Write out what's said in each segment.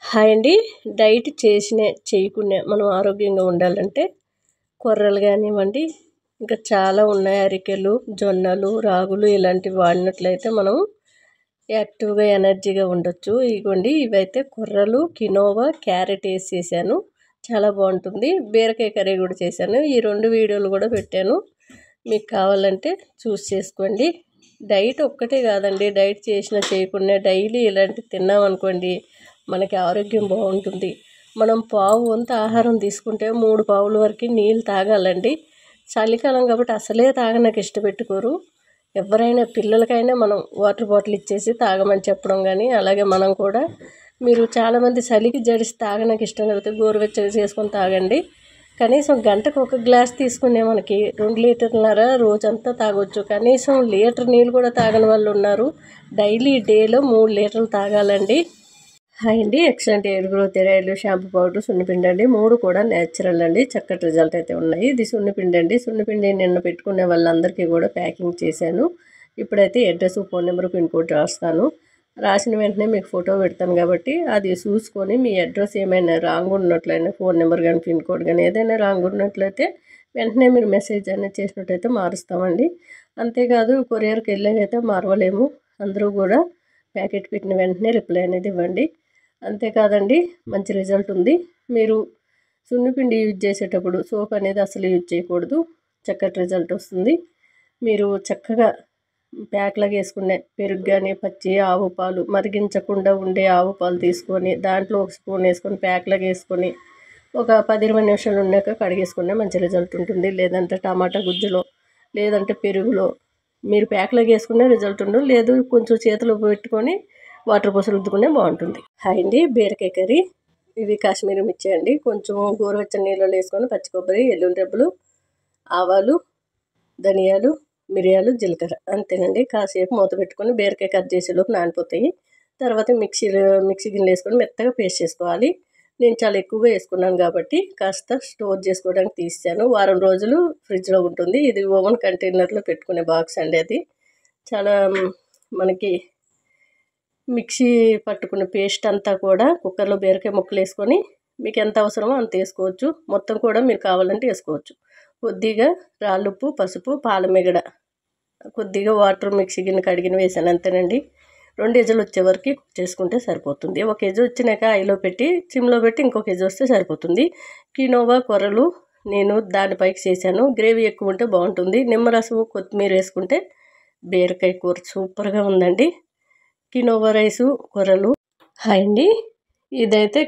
Hi అండి. Diet చేయకుండా మనం ఆరోగ్యంగా ఉండాలంటే కొర్రలు కానివ్వండి, ఇంకా చాలా ఉన్నాయి. అరికెలు, జొన్నలు, రాగులు ఇలాంటివి వాడినట్లయితే మనం యాక్టివ్గా ఎనర్జీగా ఉండొచ్చు. ఇగోండి ఇవైతే కొర్రలు, కినోవా, క్యారెట్ వేసి చేశాను. చాలా బాగుంటుంది. బీరకాయ కర్రీ కూడా చేశాను. ఈ 2 వీడియోలు కూడా పెట్టాను. మీకు కావాలంటే చూసి చేసుకోండి. డైట్ ఒక్కటే కాదండి, డైట్ చేయకుండా డైలీ ఇలాంటివి తిన్నామనుకోండి మనకి ఆరోగ్యం బాగుంటుంది. మనం పావు వంతు ఆహారం తీసుకుంటే 3 పావుల వరకు నీళ్ళు తాగాలండి. చలికాలం కాబట్టి అసలే తాగనకు ఇష్టపెట్టుకోరు. ఎవరైనా పిల్లలకైనా మనం వాటర్ బాటిల్ ఇచ్చేసి తాగమని చెప్పడం కానీ, అలాగే మనం కూడా మీరు చాలామంది చలికి జడిసి తాగనకు ఇష్టం లేకపోతే గోరువెచ్చగా చేసుకొని తాగండి. కనీసం గంటకు 1 గ్లాస్ తీసుకునే మనకి 2 లీటర్లన్నర రోజంతా తాగొచ్చు. కనీసం లీటర్ నీళ్ళు కూడా తాగని వాళ్ళు ఉన్నారు. డేలో 3 లీటర్లు తాగాలండి. హాయ్ అండి. Excellent hair growth oil, shampoo powder, సున్నిపిండి అండి. 3 కూడా న్యాచురల్ అండి. చక్కటి రిజల్ట్ అయితే ఉన్నాయి. ఇది సున్నిపిండి అండి. సున్నిపిండి నిన్న పెట్టుకునే వాళ్ళందరికీ కూడా ప్యాకింగ్ చేశాను. ఇప్పుడైతే address, phone number, pin code రాస్తాను. రాసిన వెంటనే మీకు ఫోటో పెడతాను కాబట్టి అది చూసుకొని మీ అడ్రస్ ఏమైనా రాంగ్ ఉన్నట్లయినా, ఫోన్ నెంబర్ కానీ పిన్ కోడ్ కానీ ఏదైనా రాంగ్ ఉన్నట్లయితే వెంటనే మీరు మెసేజ్ అనేది చేసినట్టయితే మారుస్తామండి. అంతేకాదు కొరియర్కి వెళ్ళేదైతే మారవలేము. అందరూ కూడా ప్యాకెట్ పెట్టిన వెంటనే రిప్లై అనేది ఇవ్వండి. అంతేకాదండి, మంచి రిజల్ట్ ఉంది. మీరు సున్నిపిండి యూజ్ చేసేటప్పుడు సోప్ అనేది అసలు యూజ్ చేయకూడదు. చక్కటి రిజల్ట్ వస్తుంది. మీరు చక్కగా ప్యాక్లాగా వేసుకునే పెరుగు కానీ, పచ్చి ఆవు పాలు, మరిగించకుండా ఉండే ఆవు పాలు తీసుకొని దాంట్లో 1 స్పూన్ వేసుకొని ప్యాక్లాగా వేసుకొని ఒక 10-20 నిమిషాలు ఉన్నాక కడిగేసుకునే మంచి రిజల్ట్ ఉంటుంది. లేదంటే టమాటా గుజ్జులో, లేదంటే పెరుగులో మీరు ప్యాక్లాగా వేసుకునే రిజల్ట్ ఉండదు. లేదు కొంచెం చేతిలో పెట్టుకొని వాటర్ పోసి రుద్దుకునే బాగుంటుంది. హాయ్ అండి. బీరకాయ కర్రీ. ఇది కాశ్మీరీ మిర్చి అండి. కొంచెం గోరువెచ్చని నీళ్ళలో వేసుకొని పచ్చి కొబ్బరి, ఎల్లుల్లి రెబ్బలు, ఆవాలు, ధనియాలు, మిరియాలు, జీలకర్ర అంతేనండి. కాసేపు మూత పెట్టుకొని బీరకాయ కట్ చేసేలోపు నానిపోతాయి. తర్వాత మిక్సీ గిన్నెలు వేసుకొని మెత్తగా పేస్ట్ చేసుకోవాలి. నేను చాలా ఎక్కువగా వేసుకున్నాను కాబట్టి కాస్త స్టోర్ చేసుకోవడానికి తీసాను. వారం రోజులు ఫ్రిడ్జ్లో ఉంటుంది. ఇది ఓవెన్ కంటైనర్లో పెట్టుకునే బాక్స్ అండి. అది చాలా మనకి మిక్సీ పట్టుకున్న పేస్ట్ అంతా కూడా కుక్కర్లో బీరకాయ ముక్కలు వేసుకొని మీకు ఎంత అవసరమో అంత వేసుకోవచ్చు. మొత్తం కూడా మీరు కావాలంటే వేసుకోవచ్చు. కొద్దిగా రాళ్ళుప్పు, పసుపు, పాలమిగడ, కొద్దిగా వాటర్ మిక్సీ గిన్నె కడిగిన వేసాను అంతేనండి. 2 కేజీలు వచ్చే వరకు చేసుకుంటే సరిపోతుంది. 1 కేజీ వచ్చినాక ఐలో పెట్టి సిమ్లో పెట్టి ఇంకో కేజీ వస్తే సరిపోతుంది. కినోవా కొర్రలు నేను దానిపైకి చేశాను. గ్రేవీ ఎక్కువ ఉంటే బాగుంటుంది. నిమ్మరసం, కొత్తిమీర వేసుకుంటే బీరకాయ కూర సూపర్గా ఉందండి. కినోవా రైసు, కొర్రలు. హాయ్ అండి. ఇదైతే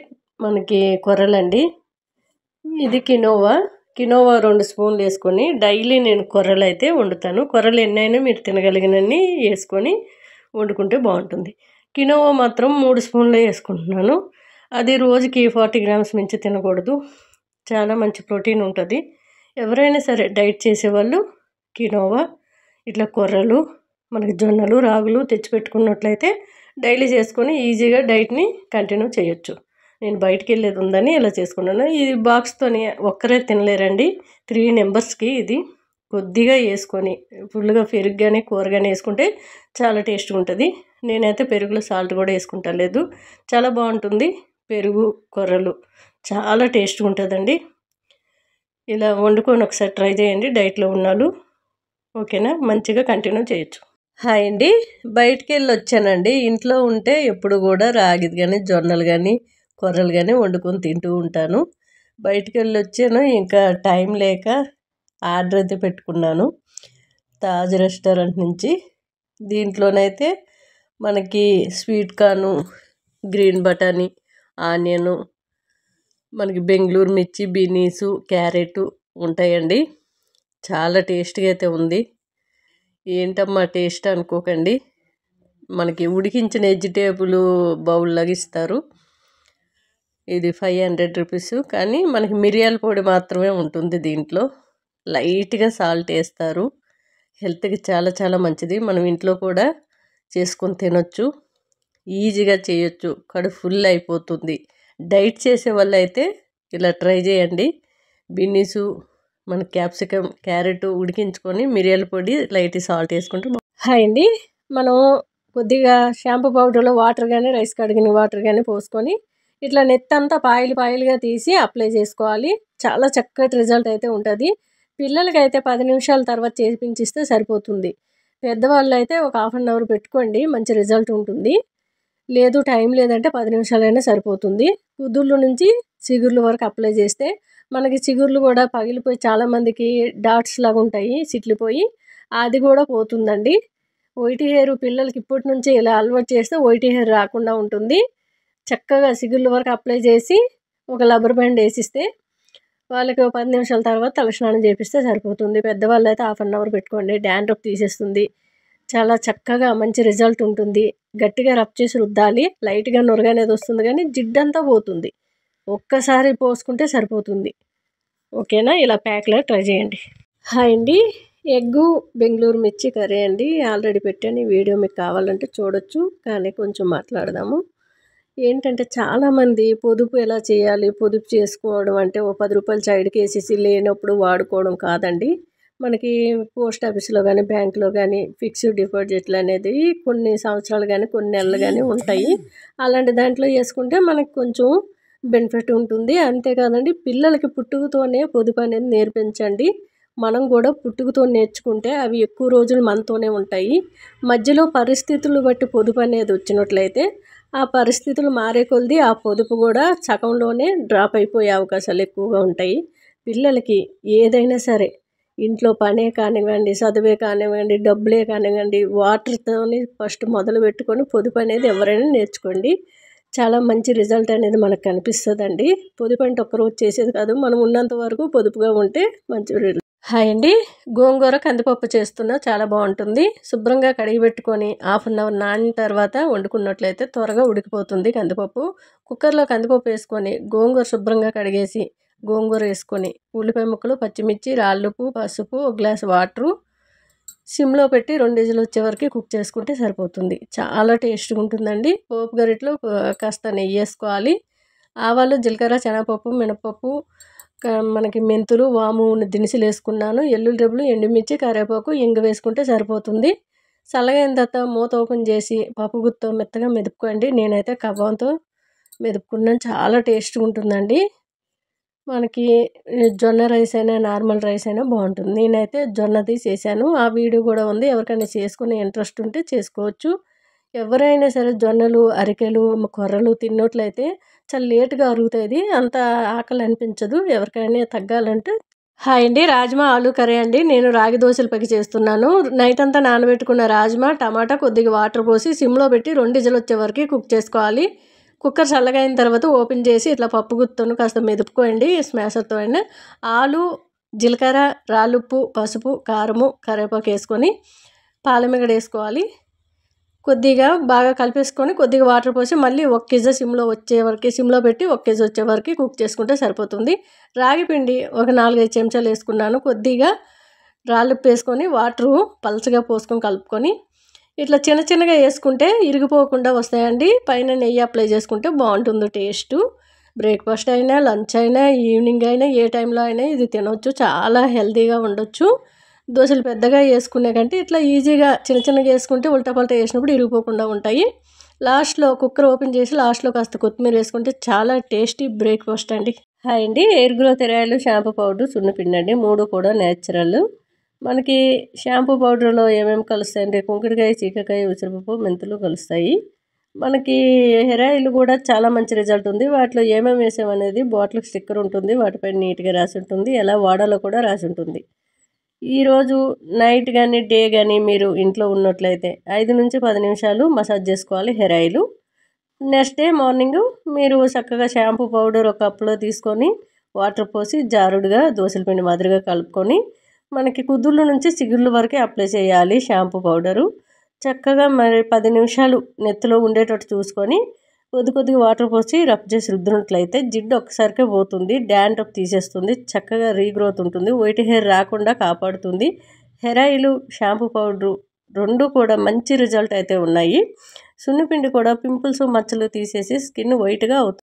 మనకి కొర్రలండి. ఇది కినోవా 2 స్పూన్లు వేసుకొని డైలీ నేను కొర్రలు అయితే వండుతాను. కొర్రలు ఎన్నైనా మీరు తినగలిగినన్ని వేసుకొని వండుకుంటే బాగుంటుంది. కినోవా మాత్రం 3 స్పూన్లే వేసుకుంటున్నాను. అది రోజుకి 40 గ్రామ్స్ మించి తినకూడదు. చాలా మంచి ప్రోటీన్ ఉంటుంది. ఎవరైనా సరే డైట్ చేసేవాళ్ళు కినోవా, ఇట్లా కొర్రలు, మనకి జొన్నలు, రాగులు తెచ్చిపెట్టుకున్నట్లయితే డైలీ చేసుకొని ఈజీగా డైట్ని కంటిన్యూ చేయొచ్చు. నేను బయటికి వెళ్ళేది ఉందని ఇలా చేసుకున్నాను. ఈ బాక్స్తోని ఒక్కరే తినలేరండి. 3 మెంబర్స్కి ఇది కొద్దిగా వేసుకొని ఫుల్గా పెరుగు కానీ కూర కానీ వేసుకుంటే చాలా టేస్ట్గా ఉంటుంది. నేనైతే పెరుగులో సాల్ట్ కూడా వేసుకుంటా లేదు. చాలా బాగుంటుంది. పెరుగు, కొర్రలు చాలా టేస్ట్గా ఉంటుందండి. ఇలా వండుకొని ఒకసారి ట్రై చేయండి డైట్లో ఉన్నాళ్ళు. ఓకేనా, మంచిగా కంటిన్యూ చేయొచ్చు. హాయ్ అండి. బయటికి వెళ్ళి వచ్చానండి. ఇంట్లో ఉంటే ఎప్పుడు కూడా రాగిది కానీ, జొన్నలు కానీ, కొర్రలు కానీ వండుకొని తింటూ ఉంటాను. బయటికి వెళ్ళి వచ్చాను, ఇంకా టైం లేక ఆర్డర్ అయితే పెట్టుకున్నాను తాజ్ రెస్టారెంట్ నుంచి. దీంట్లోనైతే మనకి స్వీట్ కార్ను, గ్రీన్ బటానీ, ఆనియను, మనకి బెంగళూరు మిర్చి, బీనీసు, క్యారెట్ ఉంటాయండి. చాలా టేస్ట్గా అయితే ఉంది. ఏంటమ్మా టేస్ట్ అనుకోకండి, మనకి ఉడికించిన వెజిటేబుల్ బౌల్ లాగా ఇస్తారు. ఇది 500 రూపీస్. కానీ మనకి మిరియాల పొడి మాత్రమే ఉంటుంది దీంట్లో. లైట్గా సాల్ట్ వేస్తారు. హెల్త్కి చాలా చాలా మంచిది. మనం ఇంట్లో కూడా చేసుకొని తినొచ్చు. ఈజీగా చేయొచ్చు. కడుపు ఫుల్ అయిపోతుంది. డైట్ చేసే వాళ్ళు అయితే ఇలా ట్రై చేయండి. బీనీసు, మన క్యాప్సికమ్, క్యారెట్ ఉడికించుకొని మిరియాల పొడి, లైట్ సాల్ట్ వేసుకుంటే. హాయ్ అండి. మనం కొద్దిగా షాంపూ పౌడర్లో వాటర్ కానీ, రైస్ కడిగిన వాటర్ కానీ పోసుకొని ఇట్లా నెత్తంతా పాయలుగా తీసి అప్లై చేసుకోవాలి. చాలా చక్కటి రిజల్ట్ అయితే ఉంటుంది. పిల్లలకైతే 10 నిమిషాల తర్వాత చేపించిస్తే సరిపోతుంది. పెద్దవాళ్ళైతే ఒక హాఫ్ అన్ అవర్ పెట్టుకోండి, మంచి రిజల్ట్ ఉంటుంది. లేదు టైం లేదంటే 10 నిమిషాలైనా సరిపోతుంది. కుదుళ్ళ నుంచి చిగుర్ల వరకు అప్లై చేస్తే మనకి చిగుర్లు కూడా పగిలిపోయి చాలామందికి డాట్స్ లాగా ఉంటాయి, సిట్లిపోయి అది కూడా పోతుందండి. వైట్ హెయిర్ పిల్లలకి ఇప్పటి నుంచి ఇలా అలవాటు చేస్తే వైట్ హెయిర్ రాకుండా ఉంటుంది. చక్కగా చిగుర్ల వరకు అప్లై చేసి ఒక రబ్బర్ బ్యాండ్ వేసిస్తే వాళ్ళకి 10 నిమిషాల తర్వాత తలస్నానం చేపిస్తే సరిపోతుంది. పెద్దవాళ్ళు అయితే హాఫ్ అన్ అవర్ పెట్టుకోండి, డాండ్రఫ్ తీసేస్తుంది. చాలా చక్కగా మంచి రిజల్ట్ ఉంటుంది. గట్టిగా రబ్ చేసి రుద్దాలి. లైట్గా నొరగ అనేది వస్తుంది కానీ జిడ్డంతా పోతుంది. ఒక్కసారి పోసుకుంటే సరిపోతుంది. ఓకేనా? ఇలా ప్యాక్లో ట్రై చేయండి. హాయ్ అండి, ఎగ్గు బెంగళూరు మిర్చి కర్రీ అండి. ఆల్రెడీ పెట్టాను, ఈ వీడియో మీకు కావాలంటే చూడొచ్చు. కానీ కొంచెం మాట్లాడదాము. ఏంటంటే చాలామంది పొదుపు ఎలా చేయాలి, పొదుపు చేసుకోవడం అంటే ఓ 10 రూపాయలు సైడ్కి వేసేసి లేనప్పుడు వాడుకోవడం కాదండి. మనకి పోస్ట్ ఆఫీస్లో కానీ బ్యాంకులో కానీ ఫిక్స్డ్ డిపాజిట్లు అనేది కొన్ని సంవత్సరాలు కానీ కొన్ని నెలలు కానీ ఉంటాయి. అలాంటి దాంట్లో వేసుకుంటే మనకు కొంచెం బెనిఫిట్ ఉంటుంది. అంతేకాదండి, పిల్లలకి పుట్టుకతోనే పొదుపు అనేది నేర్పించండి. మనం కూడా పుట్టుకతో నేర్చుకుంటే అవి ఎక్కువ రోజులు మనతోనే ఉంటాయి. మధ్యలో పరిస్థితులు బట్టి పొదుపు అనేది వచ్చినట్లయితే ఆ పరిస్థితులు మారే కొలది ఆ పొదుపు కూడా సగంలోనే డ్రాప్ అయిపోయే అవకాశాలు ఎక్కువగా ఉంటాయి. పిల్లలకి ఏదైనా సరే, ఇంట్లో పనే కానివ్వండి, చదువే కానివ్వండి, డబ్బులే కానివ్వండి, వాటర్తోని ఫస్ట్ మొదలు పెట్టుకొని పొదుపు అనేది ఎవరైనా నేర్చుకోండి. చాలా మంచి రిజల్ట్ అనేది మనకు కనిపిస్తుందండి. పొదుపు అంటే ఒక్కరోజు చేసేది కాదు, మనం ఉన్నంత వరకు పొదుపుగా ఉంటే మంచి రిజల్ట్. హాయ్ అండి, గోంగూర కందిపప్పు చేస్తున్నా, చాలా బాగుంటుంది. శుభ్రంగా కడిగి పెట్టుకొని హాఫ్ అన్ అవర్ నానిన తర్వాత వండుకున్నట్లయితే త్వరగా ఉడికిపోతుంది కందిపప్పు. కుక్కర్లో కందిపప్పు వేసుకొని గోంగూర శుభ్రంగా కడిగేసి గోంగూర వేసుకొని ఉల్లిపాయ ముక్కలు, పచ్చిమిర్చి, రాళ్ళుప్పు, పసుపు, ఒక గ్లాస్ వాటరు సిమ్లో పెట్టి 2 విజిల్లు వచ్చే వరకు కుక్ చేసుకుంటే సరిపోతుంది. చాలా టేస్ట్గా ఉంటుందండి. పోపు గరిటలో కాస్త నెయ్యి వేసుకోవాలి. ఆవాలు, జీలకర్ర, శనగపప్పు, మినపప్పు, మనకి మెంతులు, వాము దినుసులు వేసుకున్నాను. ఎల్లుల్లి రెబ్బలు, ఎండుమిర్చి, కరివేపాకు, ఇంగు వేసుకుంటే సరిపోతుంది. చల్లగైన తర్వాత మూత ఓపెన్ చేసి పప్పు గుత్తో మెత్తగా మెదుపుకోండి. నేనైతే కవ్వంతో మెదుపుకున్నాను, చాలా టేస్ట్గా ఉంటుందండి. మనకి జొన్న రైస్ అయినా నార్మల్ రైస్ అయినా బాగుంటుంది. నేనైతే జొన్నది చేశాను, ఆ వీడియో కూడా ఉంది. ఎవరికైనా చేసుకునే ఇంట్రెస్ట్ ఉంటే చేసుకోవచ్చు. ఎవరైనా సరే జొన్నలు, అరికెలు, కొర్రలు తిన్నట్లయితే చాలా లేటుగా అరుగుతుంది, అంత ఆకలి అనిపించదు. ఎవరికైనా తగ్గాలంటే. హాయ్ అండి, రాజ్మా ఆలు కర్రీ అండి. నేను రాగి దోశలు పైకి చేస్తున్నాను. నైట్ అంతా నానబెట్టుకున్న రాజ్మా, టమాటా, కొద్దిగా వాటర్ పోసి సిమ్లో పెట్టి 2 విజిల్లు వచ్చే వరకు కుక్ చేసుకోవాలి. కుక్కర్ చల్లగా అయిన తర్వాత ఓపెన్ చేసి ఇట్లా పప్పు గుత్తును కాస్త మెదుపుకోండి స్మాషర్తో అయినా. ఆలు, జీలకర్ర, రాళ్ళుప్పు, పసుపు, కారము, కరివేపాకు వేసుకొని పాలమిగడ వేసుకోవాలి. కొద్దిగా బాగా కలిపేసుకొని కొద్దిగా వాటర్ పోసి మళ్ళీ 1 కేజీ సిమ్లో పెట్టి 1 కేజీ వచ్చే వరకు కుక్ చేసుకుంటే సరిపోతుంది. రాగి పిండి ఒక 4-5 చెంచాలు వేసుకున్నాను. కొద్దిగా రాళ్ళుప్పు వేసుకొని వాటరు పలచగా పోసుకొని కలుపుకొని ఇట్లా చిన్నగా వేసుకుంటే ఇరిగిపోకుండా వస్తాయండి. పైన నెయ్యి అప్లై చేసుకుంటే బాగుంటుంది టేస్టు. బ్రేక్ఫాస్ట్ అయినా, లంచ్ అయినా, ఈవినింగ్ అయినా, ఏ టైంలో అయినా ఇది తినవచ్చు. చాలా హెల్తీగా ఉండొచ్చు. దోశలు పెద్దగా వేసుకునే కంటే ఇట్లా ఈజీగా చిన్నగా వేసుకుంటే ఉల్టా పల్టా వేసినప్పుడు ఇరిగిపోకుండా ఉంటాయి. లాస్ట్లో కుక్కర్ ఓపెన్ చేసి లాస్ట్లో కాస్త కొత్తిమీర వేసుకుంటే చాలా టేస్టీ బ్రేక్ఫాస్ట్ అండి. హాయ్ అండి, ఎయిర్ గ్రోత్ ఎరాయిల్, షాంపూ పౌడర్, సున్నిపిండి అండి. 3 కూడా న్యాచురల్. మనకి షాంపూ పౌడర్లో ఏమేమి కలుస్తాయంటే కుంకుడుకాయ, చీకకాయ, ఉసిరిపప్పు, మెంతులు కలుస్తాయి. మనకి హెయిర్ ఆయిల్ కూడా చాలా మంచి రిజల్ట్ ఉంది. వాటిలో ఏమేమి వేసామనేది బాటిల్కి స్టిక్కర్ ఉంటుంది, వాటిపైన నీట్గా రాసి ఉంటుంది, ఎలా వాడాలో కూడా రాసి ఉంటుంది. ఈరోజు నైట్ కానీ డే కానీ మీరు ఇంట్లో ఉన్నట్లయితే 5 నుంచి 10 నిమిషాలు మసాజ్ చేసుకోవాలి hair oil. Next day morning మీరు చక్కగా షాంపూ పౌడర్ ఒక కప్లో తీసుకొని వాటర్ పోసి జారుడుగా దోశల పిండి మాదిరిగా కలుపుకొని మనకి కుదుళ్ళ నుంచి చిగుళ్ళ వరకే అప్లై చేయాలి షాంపూ పౌడరు. చక్కగా మరి 10 నిమిషాలు నెత్తిలో ఉండేటట్టు చూసుకొని కొద్దిగా వాటర్ పోసి రబ్ చేసి రుద్దినట్లయితే జిడ్డు ఒక్కసారికే పోతుంది, డాండ్రఫ్ తీసేస్తుంది, చక్కగా రీగ్రోత్ ఉంటుంది, వైట్ హెయిర్ రాకుండా కాపాడుతుంది. హెయిర్ ఆయిల్, షాంపూ పౌడరు 2 కూడా మంచి రిజల్ట్ అయితే ఉన్నాయి. సున్నిపిండి కూడా పింపుల్స్, మచ్చలు తీసేసి స్కిన్ వైట్గా అవుతుంది.